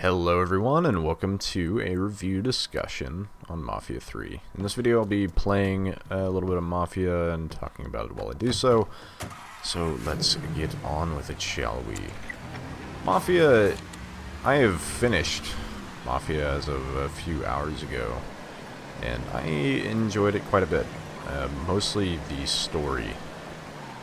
Hello everyone and welcome to a review discussion on Mafia 3. In this video I'll be playing a little bit of Mafia and talking about it while I do so. So let's get on with it, shall we? Mafia, I have finished Mafia as of a few hours ago, and I enjoyed it quite a bit. Mostly the story.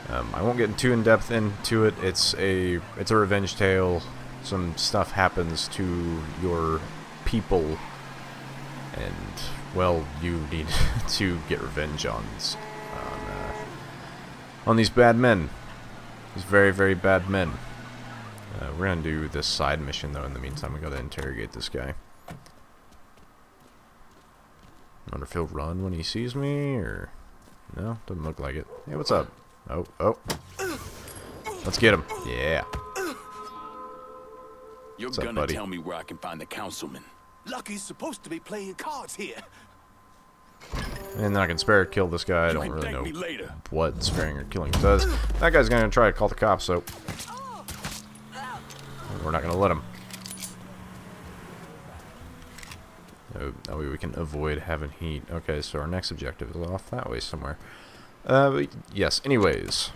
I won't get too in-depth into it. It's a revenge tale. Some stuff happens to your people, and well, you need to get revenge on these bad men. These very, very bad men. We're gonna do this side mission though. In the meantime, we gotta interrogate this guy. I wonder if he'll run when he sees me, or no? Doesn't look like it. Hey, what's up? Oh. Let's get him. Yeah. You're gonna tell me where I can find the councilman. Lucky's supposed to be playing cards here. And then I can spare or kill this guy. I don't really know what sparing or killing does. That guy's gonna try to call the cops, so we're not gonna let him. That way we can avoid having heat. Okay, so our next objective is off that way somewhere. But yes, anyways.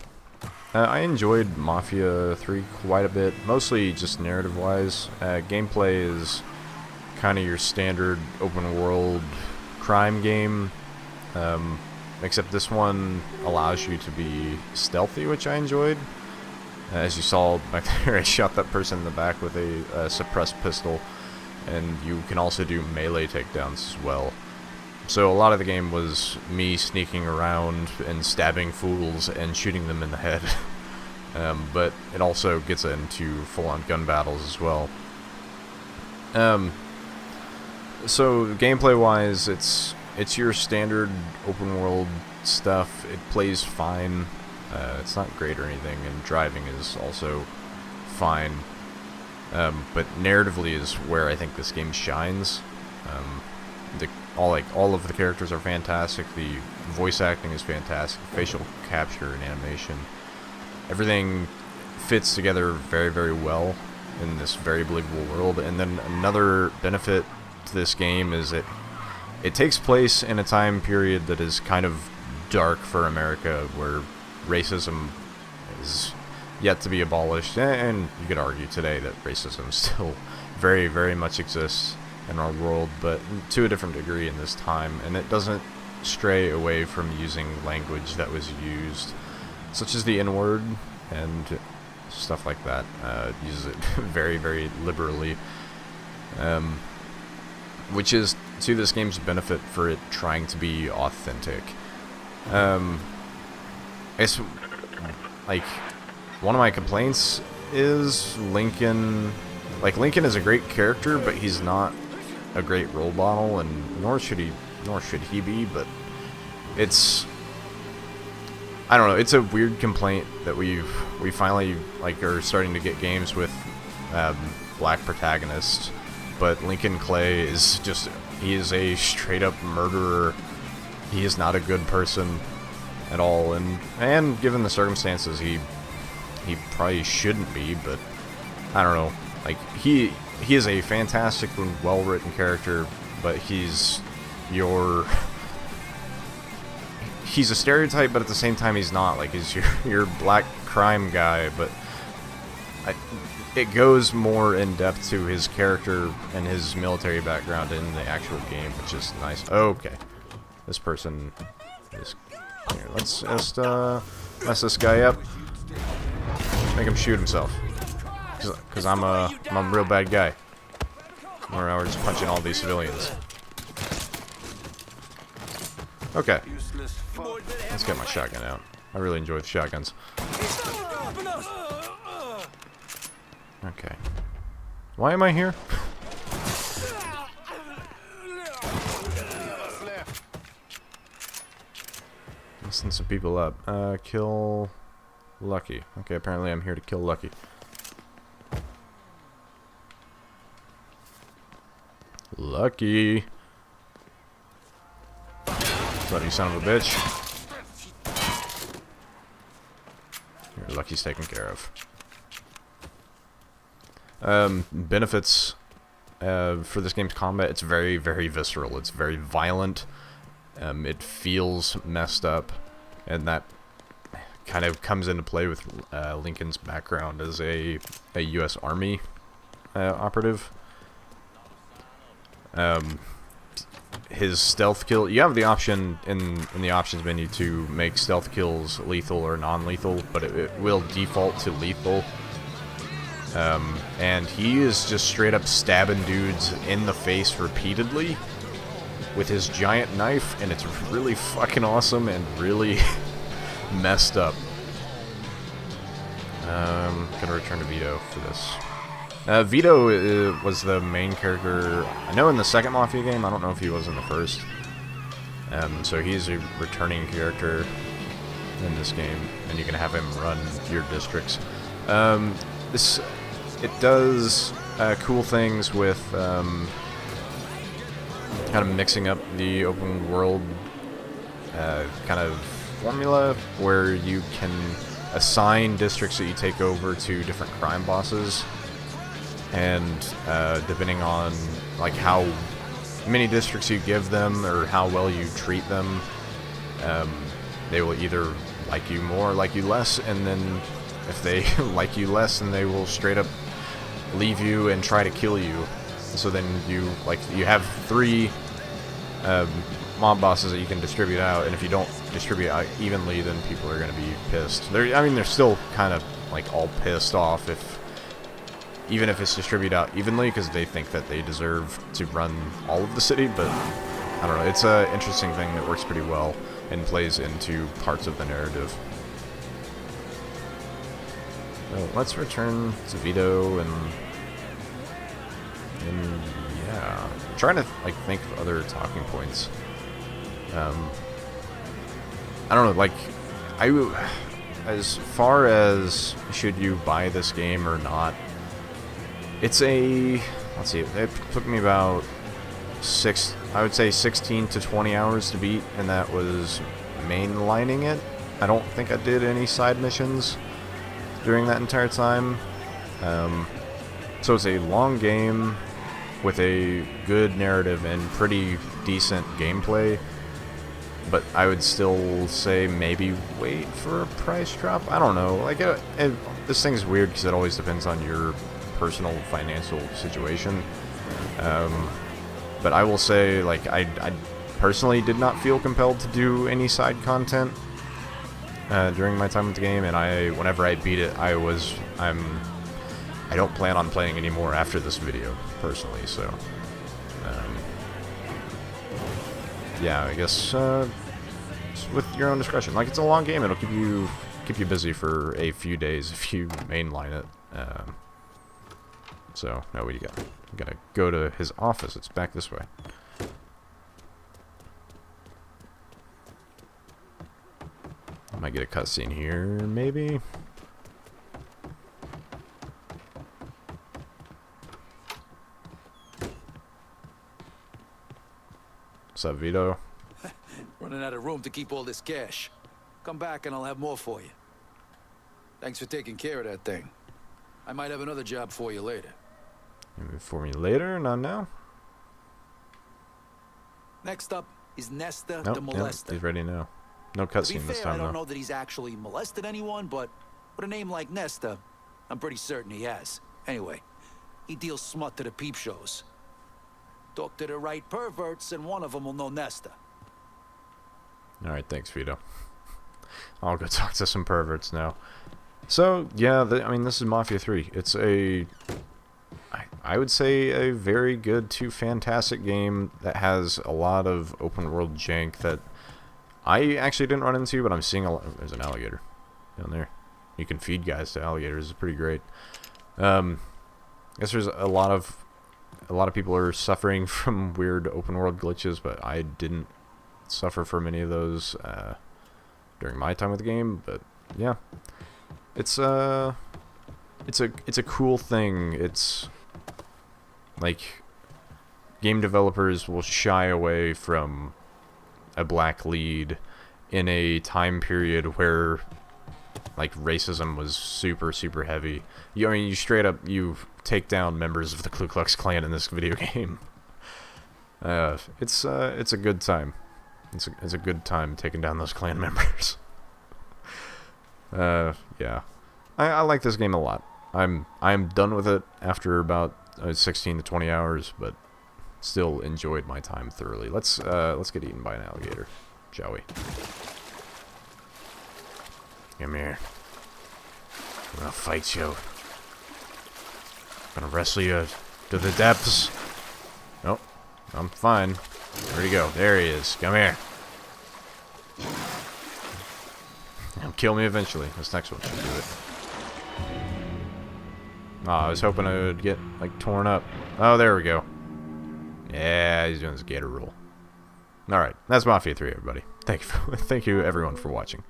I enjoyed Mafia 3 quite a bit, mostly just narrative-wise. Gameplay is kind of your standard open-world crime game, except this one allows you to be stealthy, which I enjoyed. As you saw back there, I shot that person in the back with a suppressed pistol, and you can also do melee takedowns as well. So a lot of the game was me sneaking around and stabbing fools and shooting them in the head. But it also gets into full-on gun battles as well. So gameplay-wise, it's your standard open-world stuff. It plays fine. It's not great or anything, and driving is also fine. But narratively is where I think this game shines. All of the characters are fantastic. The voice acting is fantastic. Facial capture and animation, everything fits together very, very well in this very believable world. And then another benefit to this game is it takes place in a time period that is kind of dark for America, where racism is yet to be abolished. And you could argue today that racism still very, very much exists in our world, but to a different degree in this time, and it doesn't stray away from using language that was used, such as the N-word and stuff like that. Uses it very, very liberally, which is to this game's benefit for it trying to be authentic. It's like one of my complaints is Lincoln. Like, Lincoln is a great character, but he's not a great role model, and nor should he be. But it's, I don't know, it's a weird complaint that we finally are starting to get games with black protagonists, but Lincoln Clay is just, he is a straight up murderer. He is not a good person at all, and given the circumstances, he probably shouldn't be. But I don't know. Like, he is a fantastic and well-written character, but he's a stereotype, but at the same time he's not. Like, he's your black crime guy, but it goes more in depth to his character and his military background in the actual game, which is nice. Okay, this person is here. Let's just mess this guy up, make him shoot himself. Because I'm a real bad guy. We're just punching all these civilians. Okay. Let's get my shotgun out. I really enjoy the shotguns. Okay. Why am I here? Listen some people up. Kill Lucky. Okay, apparently I'm here to kill Lucky. Lucky. Bloody son of a bitch. Here, Lucky's taken care of. Benefits for this game's combat. It's very, very visceral. It's very violent. It feels messed up, and that kind of comes into play with Lincoln's background as a U.S. Army operative. His stealth kill, you have the option in the options menu to make stealth kills lethal or non-lethal, but it will default to lethal. And he is just straight up stabbing dudes in the face repeatedly with his giant knife, and it's really fucking awesome and really messed up. Gonna return to VITO for this. VITO was the main character, I know, in the second Mafia game. I don't know if he was in the first. So he's a returning character in this game, and you can have him run your districts. It does cool things with kind of mixing up the open world kind of formula, where you can assign districts that you take over to different crime bosses, and depending on like how many districts you give them or how well you treat them, they will either like you more or like you less, and then if they like you less, then they will straight up leave you and try to kill you. So then you have 3 mob bosses that you can distribute out, and if you don't distribute out evenly, then people are going to be pissed. They're still kind of like all pissed off even if it's distributed out evenly, because they think that they deserve to run all of the city. But I don't know, it's an interesting thing that works pretty well and plays into parts of the narrative. So let's return to VITO and yeah, I'm trying to like think of other talking points. I don't know, like as far as should you buy this game or not, it's let's see, it took me about I would say 16 to 20 hours to beat, and that was mainlining it. I don't think I did any side missions during that entire time. So it's a long game with a good narrative and pretty decent gameplay, but I would still say maybe wait for a price drop. I don't know, like this thing's weird because it always depends on your personal financial situation. But I will say, like, I personally did not feel compelled to do any side content during my time with the game, and whenever I beat it, I don't plan on playing anymore after this video, personally. So yeah, I guess it's with your own discretion. Like, it's a long game; it'll keep you busy for a few days if you mainline it. So now what do you got? We gotta go to his office. It's back this way. Might get a cutscene here, maybe. What's up, VITO? Running out of room to keep all this cash. Come back and I'll have more for you. Thanks for taking care of that thing. I might have another job for you later. Maybe for me later, not now. Next up is Nesta Nope, the Molester. he's ready now. No To be cutscene this fair, I time, don't though. know that he's actually molested anyone, but with a name like Nesta, I'm pretty certain he has. Anyway, he deals smut to the peep shows. Talk to the right perverts, and one of them will know Nesta. Alright, thanks, VITO. I'll go talk to some perverts now. So, yeah, I mean, this is Mafia 3. It's I would say a very good to fantastic game that has a lot of open world jank that I actually didn't run into, but I'm seeing a lot. There's an alligator down there. You can feed guys to alligators. It's pretty great. I guess there's a lot of people are suffering from weird open world glitches, but I didn't suffer from any of those during my time with the game. But yeah, it's a cool thing. It's like, game developers will shy away from a black lead in a time period where like racism was super heavy. I mean, you straight up take down members of the Ku Klux Klan in this video game. It's a good time. It's a good time taking down those Klan members. Yeah, I like this game a lot. I'm done with it after about 16 to 20 hours, but still enjoyed my time thoroughly. Let's get eaten by an alligator, shall we? Come here. I'm gonna fight you. I'm gonna wrestle you to the depths. Nope, I'm fine. Where'd he go? There he is. Come here. He'll kill me eventually. This next one should do it. Oh, I was hoping I would get, like, torn up. Oh, there we go. Yeah, he's doing his gator roll. Alright, that's Mafia 3, everybody. Thank you everyone for watching.